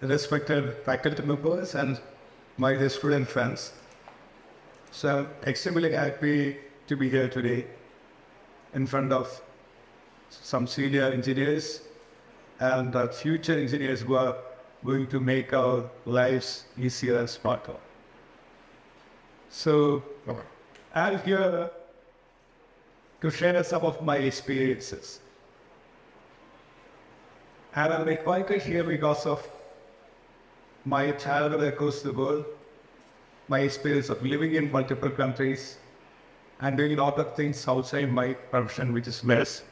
respected faculty members and my student friends. So I'm extremely happy to be here today in front of some senior engineers and future engineers who are going to make our lives easier and smarter. So I'm here to share some of my experiences. And I'm invited here because of my childhood across the world, my experience of living in multiple countries, and doing a lot of things outside my profession, which is medicine.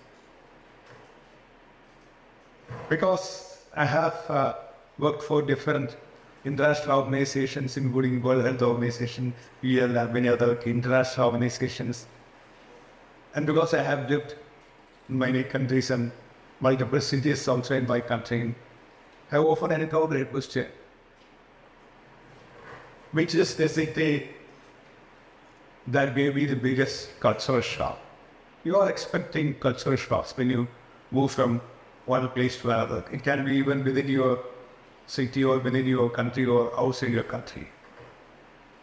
Because I have worked for different international organizations, including World Health Organization, LAL, and many other international organizations. And because I have lived in many countries and multiple cities outside my country, I often encounter a question, which is the city that may be the biggest cultural shock. You are expecting cultural shocks when you move from one place to another. It can be even within your city or within your country or outside your country.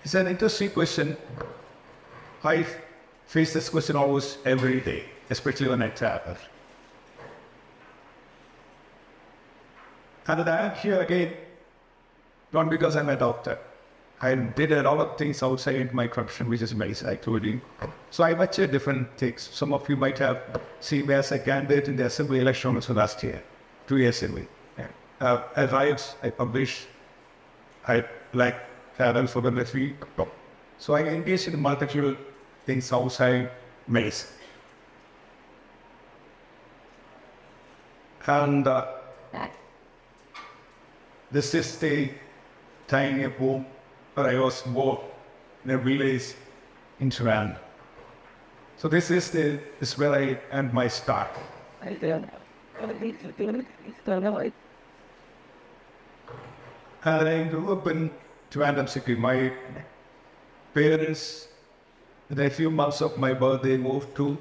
It's an interesting question. I face this question almost every day, especially when I travel. And I am here again, not because I'm a doctor. I did a lot of things outside my profession, which is medicine, I told you. So I much different things. Some of you might have seen me as a candidate in the assembly election also last year, 2 years ago. I write, I publish, I travel for the next week. So I engage in multiple things outside medicine. And this is the tiny home where I was born in a village in Sudan. So this is where I end my start. And I grew up in Random City. My parents, within a few months of my birth, they moved to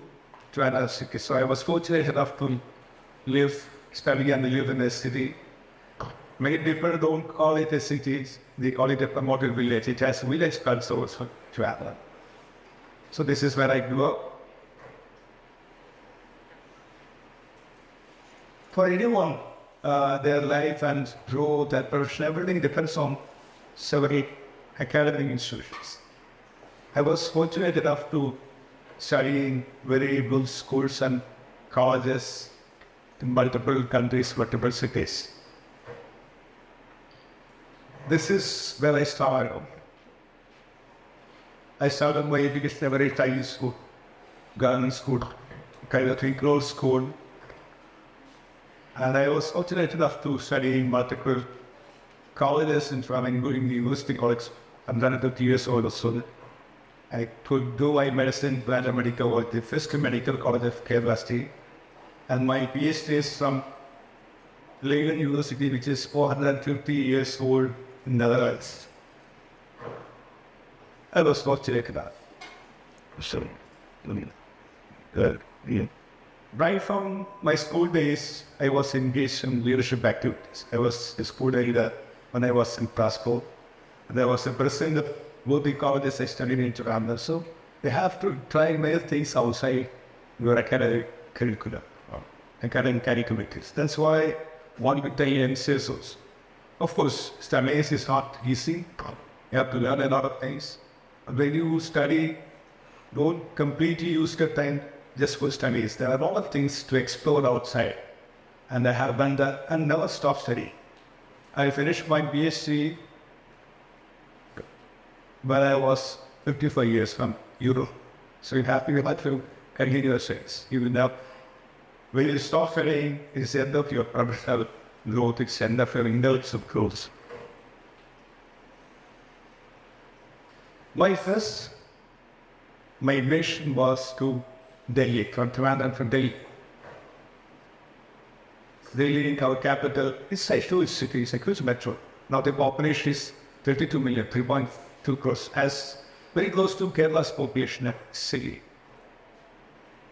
Random City. So I was fortunate enough to study and live in a city. Many people don't call it a city, they call it a promoted village. It has village culture for travel. So this is where I grew up. For anyone, their life and growth and profession, everything depends on several academic institutions. I was fortunate enough to study in very good schools and colleges in multiple countries, multiple cities. This is where I started. I started my education at a very tiny school, government school, kind of 3-year-old school. And I was fortunate enough to study in multiple colleges in Toronto, including the University College. I'm done at 30 years old or so. I could do my medicine, Brandon Medical, at the first medical college of Kerala State. And my PhD is from LAL University, which is 450 years old in the Netherlands. I was fortunate enough. So, right from my school days, I was engaged in leadership activities. I was a school leader when I was in Passport. There was a president of both the colleges I studied in Toronto. So you have to try many things outside your academic curriculum, academic activities. That's why one with TEDxTKMCE. Of course, studying is not easy. You have to learn a lot of things. When you study, don't completely use your time just for studies. There are a lot of things to explore outside. And I have done that and never stopped studying. I finished my PhD when I was 55 years from Europe. So you have to continue your studies. Even now, when you stop studying, it's the end of your professional growth, it's the end of your intellectual growth. My mission was to Dili, from Toronto, from Dili. Dili, our capital, is a huge city, it's a huge metro. Now the population is 32 million, 3.2 crores, as very close to Kerala's population city.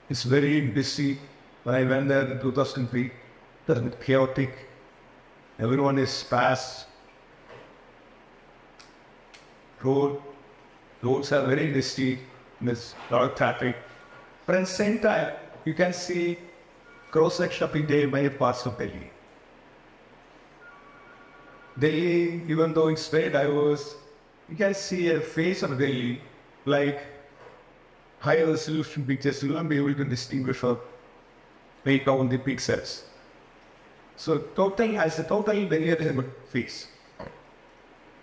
It's very busy. When I went there in 2003, it was chaotic. Everyone is fast. Roads are very dusty. There's a lot of traffic. But at the same time, you can see cross-section of India in many parts of Delhi. Delhi, even though it's very diverse, you can see a face of Delhi like high resolution pictures. You won't be able to distinguish or make out the pixels. So Delhi has a good face.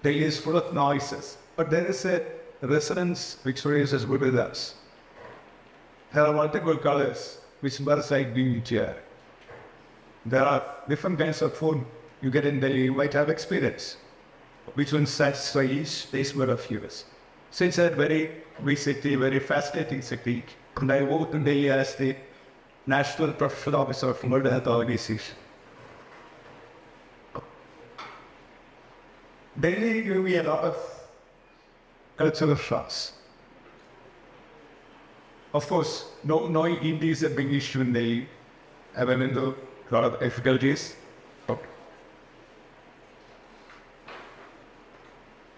Delhi is full of noises, but there is a resonance which is as good as us. There are multiple colors which birds like being here. There are different kinds of food you get in Delhi, you might have experience, which one satisfy each taste bud of yours. So it's a very big city, very fascinating city. And I worked in Delhi as the National Professional Officer of World Health Organization. Delhi gave me a lot of cultural shocks. Of course, knowing Hindi is a big issue in Delhi. I went into a lot of difficulties.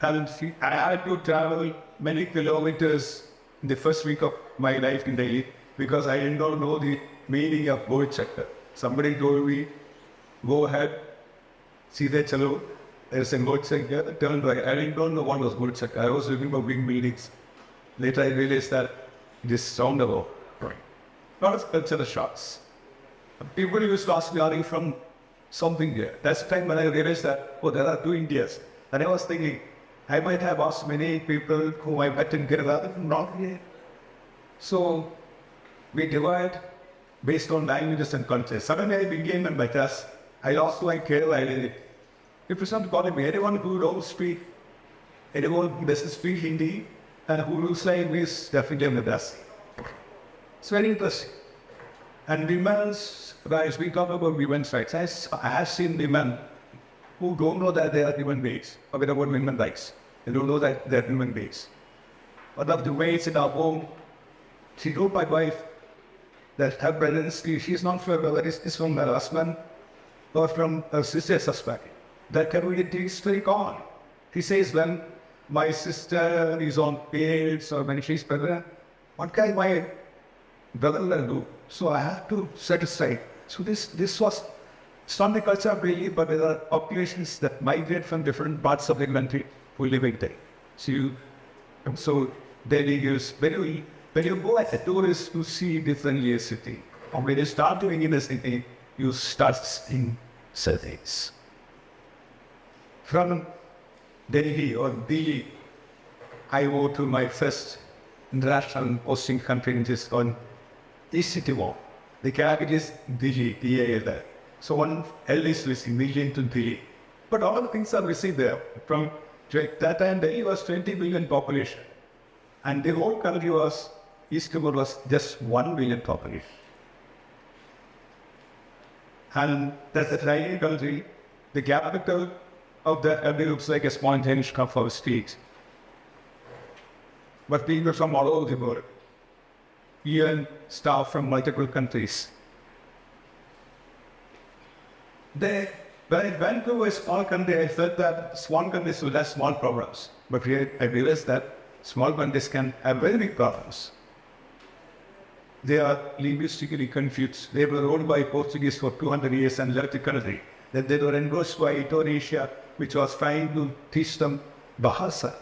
And I had to travel many kilometers in the first week of my life in Delhi because I did not know the meaning of board sector. Somebody told me, go ahead, see that chalo, there's a board sector, turn right. I didn't know what was board sector. I was looking for big meetings. Later I realized that it is roundabout. Right. A lot of cultural shocks. People used to ask me, are you from something there? That's the time when I realized that, oh, there are two Indias. And I was thinking, I might have asked many people who I met in Kerala, not here. So we divide based on languages and cultures. Suddenly I became a Madras. I lost my Kerala identity. If you start calling me, anyone who don't speak, anyone who doesn't speak Hindi, and who looks like me is definitely a Madras. It's very interesting. And women's rights, we talk about women's rights. I have seen women who don't know that they are human beings, forget about women's rights. They don't know that they are human beings. One of the ways in our home, she told my wife that her pregnancy, she's not sure whether it's from her husband or from her sister's husband. That community is very common. He says, when my sister is on periods or when she's pregnant, what can my brother-in-law do? So I have to set aside. So this was, it's not the culture of Delhi, but there are populations that migrate from different parts of the country who live in Delhi. So Delhi is, when you go as a tourist to see different city, or when you start doing in a city, you start seeing cities. From Delhi or Dili, I go to my first international posting country, which is on East City Walk. The capital is Dili, D-A-L-I. So one L is missing, Dili to Dili. But all the things are missing there. From that time, Delhi was 20 million population. And the whole country was, East Timor was just 1 million population. And that's a tiny country. The capital of that country looks like a spontaneous cup of street. But people from all over the world, even staff from multiple countries. When I went to a small country, I felt that small countries will have small problems. But here I realized that small countries can have very big problems. They are linguistically confused. They were ruled by Portuguese for 200 years and left the country. Then they were engrossed by Indonesia, which was trying to teach them Bahasa.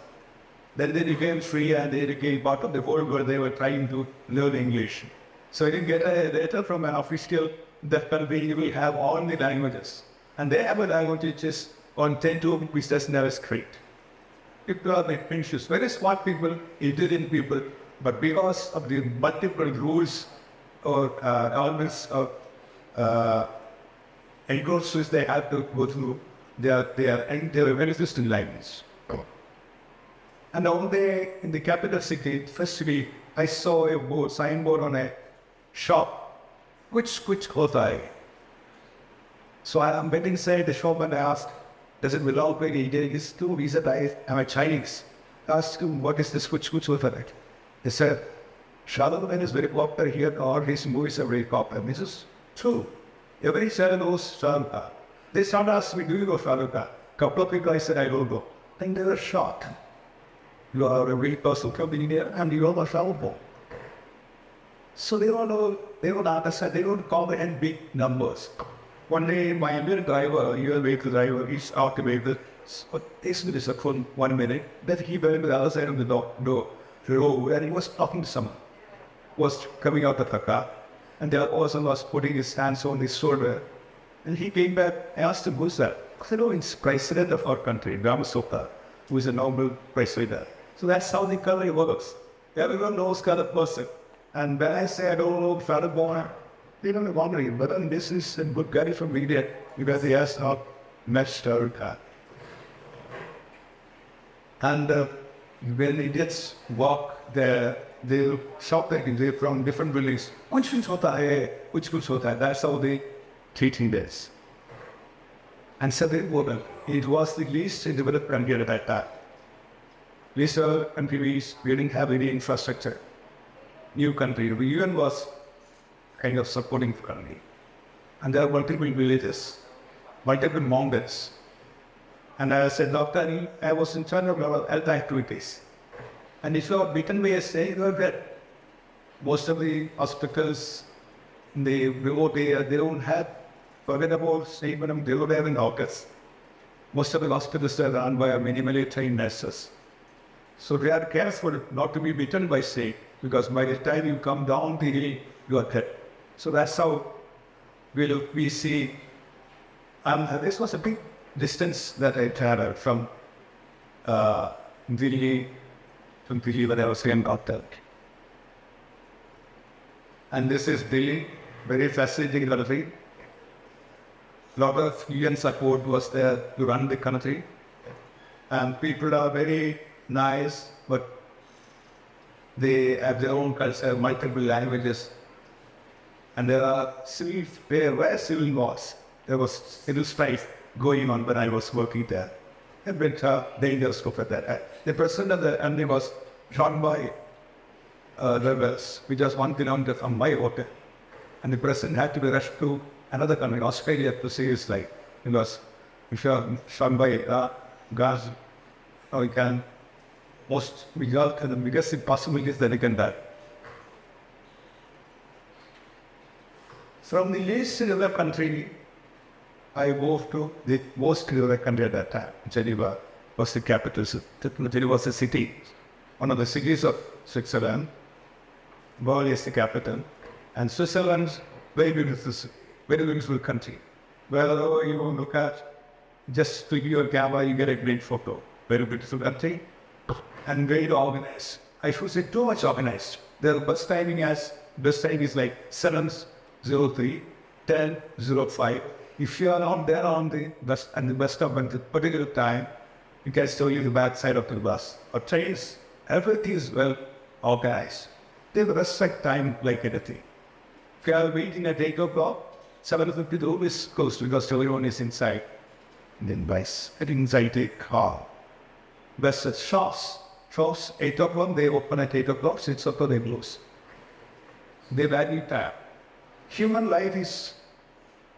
Then they became free and they became part of the world where they were trying to learn English. So you get a letter from an official that country will have all the languages. And they have a language which is on 10 to which doesn't have a script. People are like anxious, very smart people, intelligent people, but because of the multiple rules or elements of engrossed they have to go through, they are very resistant language. And all day in the capital city, firstly, I saw a signboard on a shop, which Khotai. So I'm went inside the shop and I asked, does it belong to any Indian? He said, am I Chinese? I asked him, what is this which Khotai? He said, Shah Rukh Khan is very popular here, all his movies are very popular. This is true. Every child knows Shah Rukh Khan. They started asking me, do you go to Africa? A couple of people I said, I don't go. And they were shocked. You are a real person coming here and you are a travel. So they don't understand, they don't comprehend big numbers. One day, my Indian driver, your vehicle driver, he's out to make this. But takes me this for 1 minute. Then he went to the other side of the door, and he was talking to someone. Was coming out of the car, and the other person was putting his hands on his shoulder. And he came back. I asked him, who's that? I said, oh, it's president of our country, Ramasopha, who is a Nobel Prize winner. So that's how the country works. Everyone knows kind of person. And when I say I don't know Father Boner, they don't know wondering, but then this is a good guy from India because he has not matched our car. And when Indians walk there, they'll shout at him, they're from different buildings. Which hota hai? Which hota hai? That's how they treat him this. And so it was the least developed country at that time. Least developed country, we didn't have any infrastructure. New country. The UN was kind of supporting the country. And there are multiple villages, multiple mountains. And as a doctor, I was in charge of our health activities. And if you are bitten by a snake, you are dead. Most of the hospitals in the remote area, they don't have, forget about snake venom, they don't have in doctors. Most of the hospitals are run by minimally trained nurses. So they are careful not to be bitten by snake, because by the time you come down the hill, you are dead. So that's how we see. This was a big distance that I traveled from Dili when I was young doctor. And this is Dili, very fascinating country. A lot of UN support was there to run the country. And people are very nice, but they have their own culture, multiple languages. And there are there were civil wars. There was civil strife going on when I was working there. A bit dangerous for that. The president of the country was shot by rebels, which was 1 kilometer from my hotel. And the president had to be rushed to another country, Australia, to save his life. Because if you are shot by guards, you can the biggest impossibility is that you can die. From the least developed country, I moved to the most developed country at that time. Geneva was the capital. Geneva was the city, one of the cities of Switzerland. Bern is the capital. And Switzerland's very beautiful country. Wherever you look at, just to your camera, you get a great photo. Very beautiful country. And very organized. I should say too much organized. Their bus timing is like 7:03, 10:05. If you are not there on the bus and the bus stop at the particular time, you can show you the back side of the bus. Or trains, everything is well organized. They respect time like anything. If you are waiting at 8 o'clock, 7:50 the always closed because everyone is inside. And then bus, inside the car. Bus at shops. 8 o'clock, they open at 8 o'clock, 6 o'clock, they close. They value time. Human life is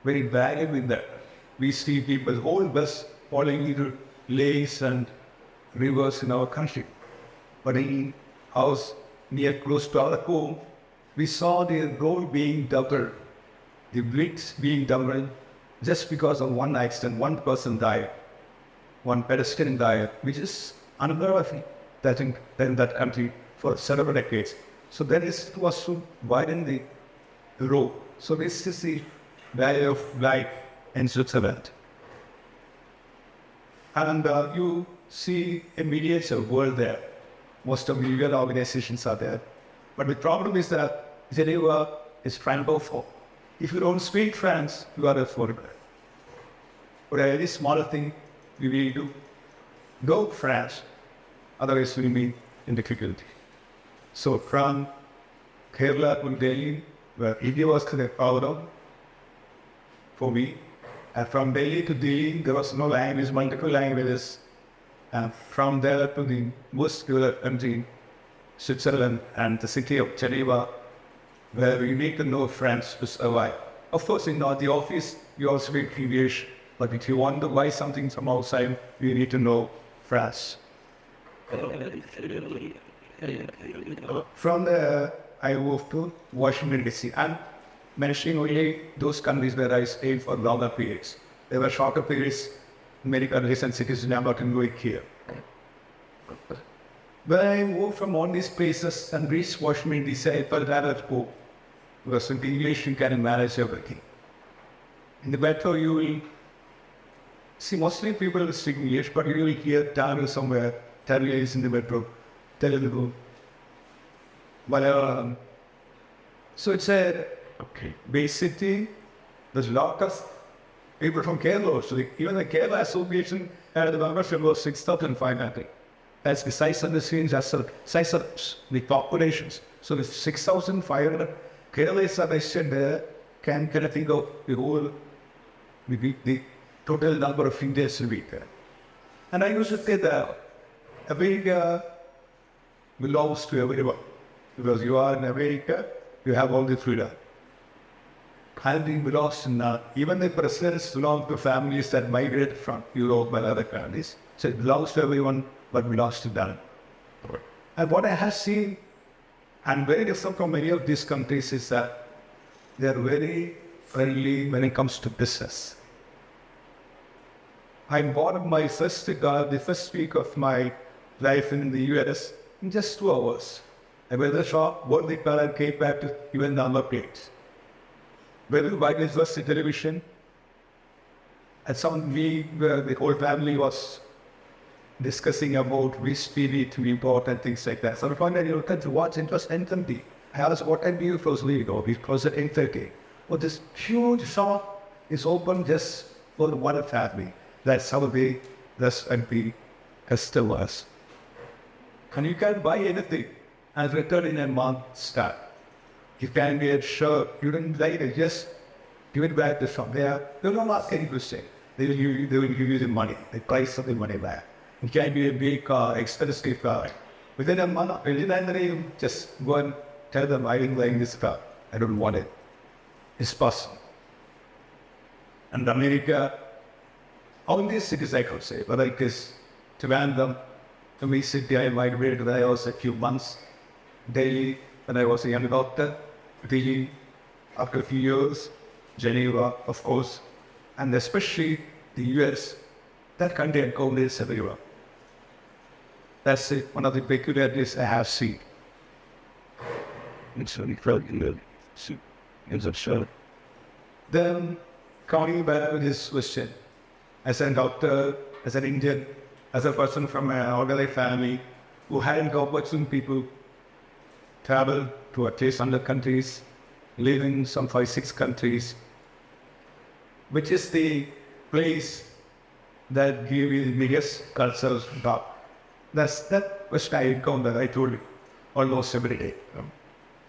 very valuable in that. We see people, whole bus following either lakes and rivers in our country. But in house near close to our home, we saw the road being doubled, the bricks being doubled, just because of one accident, one person died, one pedestrian died, which is unheard of in that country for several decades. So then it was to widen the road. So this is the value of life in Switzerland. And you see a miniature world there. Most of the UN organizations are there. But the problem is that Geneva is Francophone. If you don't speak French, you are a foreigner. But a very smaller thing you will do. Go French, otherwise we'll be in difficulty. So from Kerala to Delhi, where India was proud of, for me, and from Delhi to Dili, there was no language, multiple languages. And from there to the most developed country, Switzerland, and the city of Geneva, where you need to know French to survive. Of course, in the office, you also speak English, But if you want to buy something from outside, you need to know France. From there, I moved to Washington DC. I'm mentioning only those countries where I stayed for longer periods. There were shorter periods in many countries and cities, and I'm not going here. When I moved from all these places and reached Washington DC, I felt that at home. Because in English, you can manage everything. In the metro, you will see mostly people speak English, but you will hear Tamil somewhere. Tamil is in the metro, Telugu, Malayalam. So it's a basically, there's a lot of people from Kerala. So even the Kerala Association had the membership was 6,500. That's the size of the scenes, that's the size of the populations. So the 6,500 Kerala are mentioned there can kind of think of the whole, the total number of Indians will be there. And I used to say that America belongs to everyone. Because you are in America, you have all the freedom. Country belongs to none. Even the presidents belong to families that migrated from Europe and other countries. So it belongs to everyone, but belongs to none. And what I have seen, and very different from many of these countries, is that they are very friendly when it comes to business. I bought my first car the first week of my life in the US in just 2 hours. I went to the shop, bought the car, and came back to even number plates. When we buy this first television, and some week the whole family was discussing about which TV to import and things like that. So I found that, to watch, it was N30. I asked, what time do you close Lego? We close at 8:30. Well, this huge shop is open just for the one family. That's how they and the customers. And you can buy anything and return in a month's time. You can get shirt, you don't like it, just give it back to shop. They will not ask any question. They will give you the money, the price of the money back. It can be a big car, expensive car. Within a month, you just go and tell them, I didn't like this car. I don't want it. It's possible. And America, all these cities I could say, whether it is Trivandrum, to me city I migrated when I was a few months. Dili, when I was a young doctor. Dili, after a few years. Geneva, of course. And especially the US, that country and is everywhere. That's one of the peculiarities I have seen. It's really good. It's absurd. Then, coming back to this question, as a doctor, as an Indian, as a person from an organized family who hadn't got watching people travel to at least 100 countries, live in some 5-6 countries, which is the place that gave you the biggest cultural shock. That's that question I encounter, I told you, almost every day.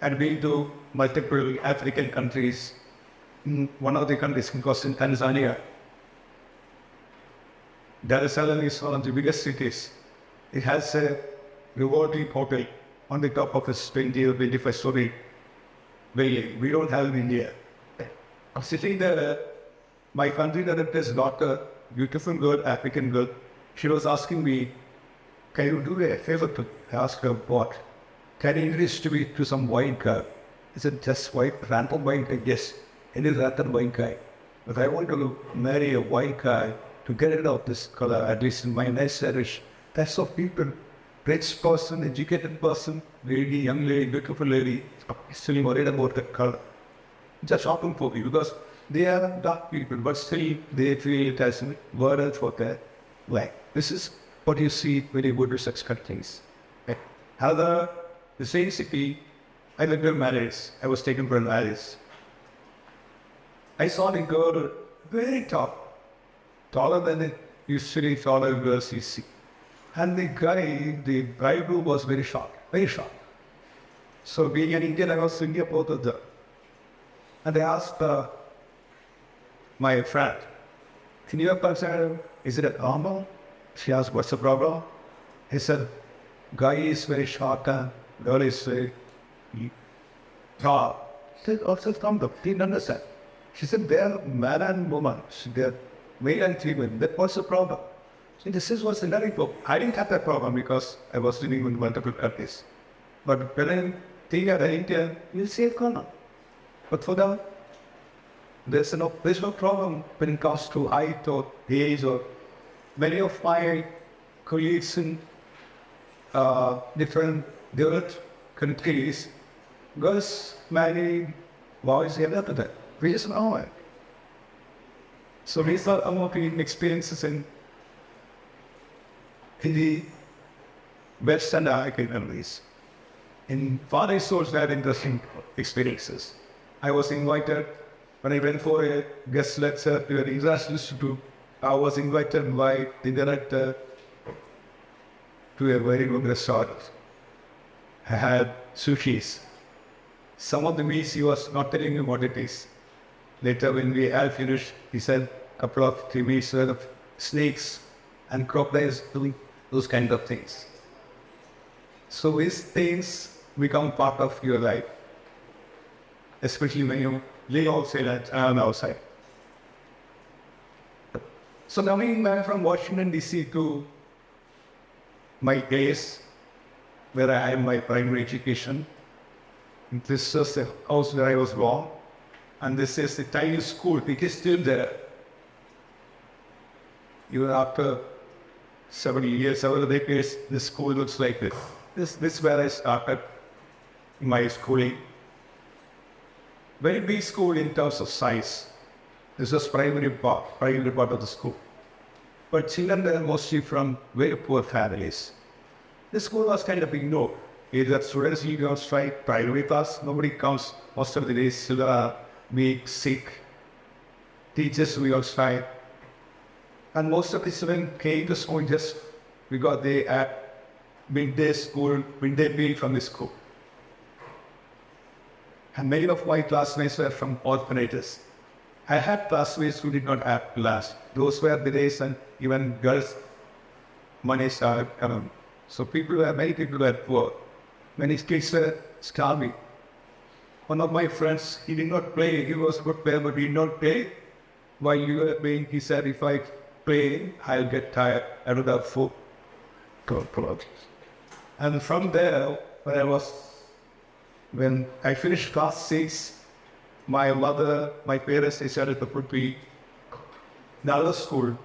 I've been to multiple African countries. One of the countries, because in Tanzania, Dar es Salaam is one of the biggest cities. It has a rewarding hotel on the top of a 20 or 25-story building. We don't have in India. Sitting there, my country director's daughter, beautiful girl, African girl, she was asking me, can you do a favor to ask her what? Can you introduce me to some wine guy? I said, just white, random wine guy? Yes, any random wine guy. But I want to marry a white guy to get rid of this color, at least in my nice irish. That's of people, rich person, educated person, lady, young lady, beautiful lady, still worried about the color. Just shocking for me because they are dark people, but still they feel it as burden for their life. This is what you see when you go to such countries. However, the same city, I went to marriage. I was taken for marriage. I saw the girl very tall, taller than the usually taller girls you see. And the guy, the bridegroom was very short, very short. So being an Indian, I was thinking about them. And I asked my friend, can you consider, is it a normal? She asked, what's the problem? He said, guy is very short and girl is very tall. I said, what's the problem? Didn't understand. She said, they are man and woman. They are male and female. That was the problem. So this was the learning problem. I didn't have that problem because I was dealing with multiple countries. But when I think at India, you'll see it gone. But for them, there's no problem when it comes to height or age or many of my colleagues in different developed countries, girls marry boys after that. We just know it. So these are some of the experiences in the West and African countries. In Far East also had interesting experiences. I was invited, when I went for a guest lecture to an international institute, I was invited by the director to a very good restaurant. I had sushis. Some of the meals he was not telling me what it is. Later when we had finished, he said a couple of 3 meals worth of snakes and crocodiles doing those kind of things. So these things become part of your life, especially when you live outside and outside. So coming back from Washington DC to my place where I had my primary education, this was the house where I was born, and this is the tiny school. It is still there. Even after 70 years, several decades, the school looks like this. This is where I started my schooling. Very big school in terms of size. This was primary part of the school. But children were mostly from very poor families. The school was kind of ignored. Either students leave on strike, primary class, nobody comes. Most of the days, children are weak, sick. Teachers were on strike. And most of the students came to school just because they had midday meal from the school. And many of my classmates were from orphanages. I had classmates who did not have class. Those were the days and even girls' money started coming. So many people were poor. Many kids were starving. One of my friends, he did not play. He was a good player, but he did not play. While you were playing, he said, if I play, I'll get tired. I don't have food. And from there, when I finished class 6, my parents decided to put me in another school,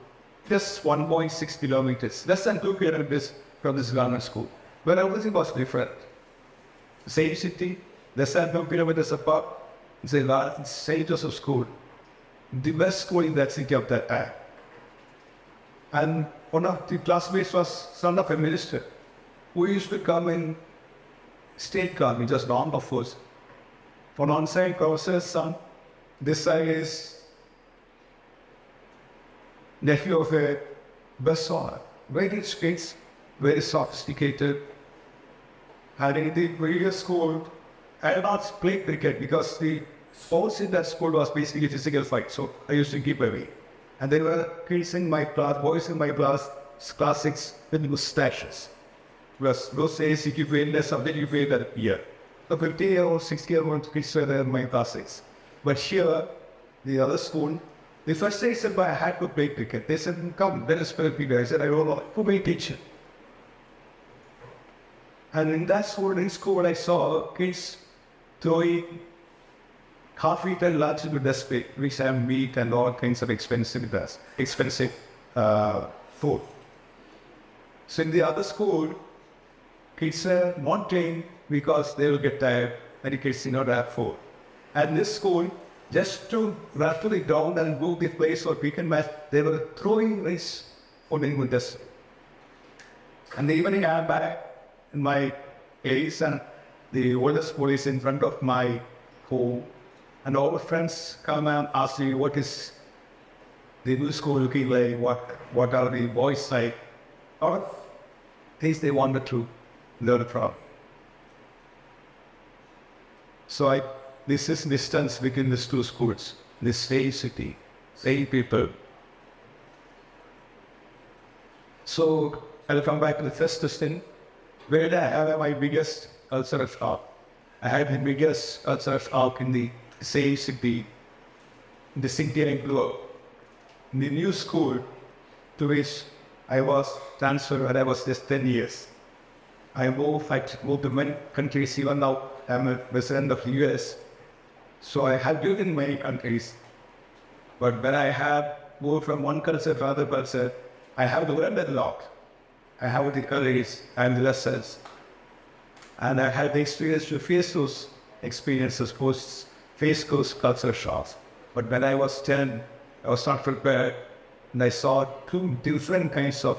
just 1.6 kilometers, less than 2 kilometers from this government school. But everything was different. Same city, less than 2 kilometers apart, it's a St. Joseph school, the best school in that city of that time. And one of the classmates was son of a minister who used to come in state car, just long of course. For on-site courses, son, this side is nephew of a bus owner. Very rich kids, very sophisticated. And in the previous school, I did not play cricket because the sports in that school was basically physical fight. So I used to keep away. And there were kids in my class, boys in my class 6, with mustaches. Because those days, if you pay less something, you pay that year. So 50-year-old, 60-year-old kids were there in my class 6. But here, the other school, the first day I said, I had to play cricket. They said, come, let us play cricket. I said, I don't know, who may teach it? And in that school, I saw kids throwing half-eaten lunch into the dustbin, which have meat and all kinds of expensive food. So in the other school, kids are not playing because they will get tired, many kids do not have food. And this school, just to rattle it down and go the place for weekend match, they were throwing rice food in the dustbin. And the evening I am back in my place, and the oldest school is in front of my home. And all the friends come and ask me, what is the new school looking like? What are the boys like? Or things they wanted to learn from. So this is distance between these two schools, the same city, same people. So I'll come back to the first question. Where did I have my biggest cultural shock? I had the biggest cultural shock in the same city, the city I grew up. in the new school to which I was transferred when I was just 10 years. I moved to many countries, even now I'm a resident of the US. So I have lived in many countries. But when I have moved from one culture to another culture, I have learned a lot. I have the courage and the lessons. And I had the experience to face those experiences, face those culture shocks. But when I was 10, I was not prepared. And I saw two different kinds of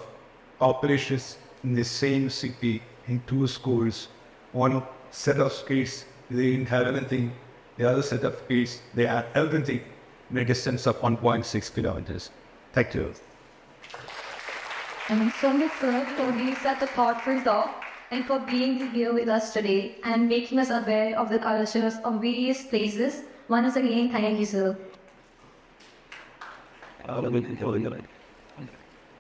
populations in the same city, in two schools. One set of kids, they didn't have anything. The other set of kids, they had everything in a distance of 1.6 kilometers. Thank you. And so much for being such a thoughtful talk and for being here with us today and making us aware of the cultures of various places. Once again, thank you, sir.